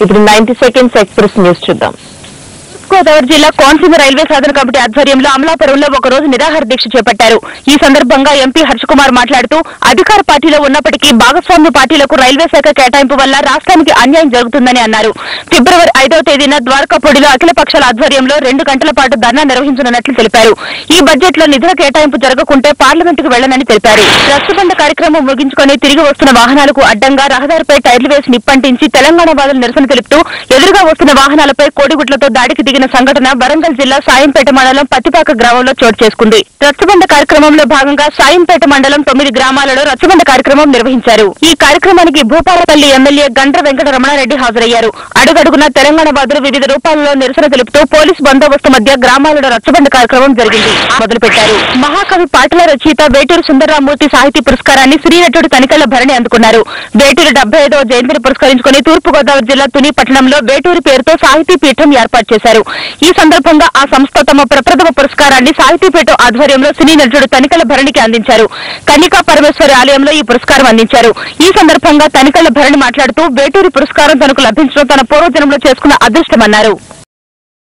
ఇప్పుడు 90 seconds express news చూద్దాం. గోదావరి జిల్లా కోనసీమ రైల్వే సాధన కమిటీ ఆధ్వర్యంలో అమలాపురంలో ఒకరోజు నిరాహార దీక్ష చేపట్టారు. ఈ సందర్భంగా ఎంపీ హర్షకుమార్ మాట్లాడుతూ అధికార పార్టీలో ఉన్నప్పటికీ భాగస్వామ్య పార్టీలకు రైల్వే శాఖ కేటాయింపు వల్ల రాష్ట్రానికి అన్యాయం జరుగుతుందని అన్నారు. ఫిబ్రవరి 5వ తేదీన ద్వారకాపూడిలో అఖిల పక్షాల ఆధ్వర్యంలో 2 గంటల పాటు ధర్నా నిర్వహించనున్నట్లు తెలిపారు. ఈ బడ్జెట్ లో నిధుల కేటాయింపు జరగకుంటే పార్లమెంటుకు వెళ్లనని తెలిపారు. రచ్చబండ కార్యక్రమం ముగించుకుని తిరిగి వస్తున్న వాహనాలకు అడ్డంగా రహదారిపై టైర్లు వేసి నిప్పంటించి తెలంగాణ వాదులు నిరసన తెలుపుతూ ఎదురుగా వస్తున్న వాహనాలపై కోడిగుడ్లతో దాడికి దిగిన సంఘటన వరంగల్ జిల్లా సాయంపేట మండలం పత్తిపాక గ్రామంలో చోటు చేసుకుంది. రచ్చబండ కార్యక్రమంలో భాగంగా సాయంపేట మండలం 9 గ్రామాలలో రచ్చబండ కార్యక్రమం నిర్వహించారు. ఈ కార్యక్రమానికి భూపాలపల్లి ఎమ్మెల్యే గండ్ర వెంకట రమణారెడ్డి హాజరయ్యారు. అడుగడుగున తెలంగాణ వాదులు వివిధ రూపాలలో నిరసన తెలుపుతూ పోలీసు బందోబస్తు మధ్య గ్రామాలలో రచ్చబండ కార్యక్రమం జరిగింది మొదలుపెట్టారు. మహాకవి పాటల రచయిత వేటూరు సుందరరామూర్తి సాహితీ పురస్కారాన్ని శ్రీనటుడు తనికెళ్ల భరణి అందుకున్నారు. వేటూరు 75వ జయంతిని పురస్కరించుకుని తూర్పుగోదావరి జిల్లా తుని పట్టణంలో వేటూరి పేరుతో సాహితీ పీఠం ఏర్పాటు చేశారు. ఈ సందర్భంగా ఆ సంస్థ తమ ప్రప్రథమ పురస్కారాన్ని సాహితీపీఠం ఆధ్వర్యంలో సినీ నటుడు తనికెళ్ల భరణికి అందించారు. కన్నికా పరమేశ్వరి ఆలయంలో ఈ పురస్కారం అందించారు. ఈ సందర్భంగా తనికెళ్ల భరణి మాట్లాడుతూ వేటూరి పురస్కారం తనకు లభించడం తన పూర్వజన్మలో చేసుకున్న అదృష్టమన్నారు.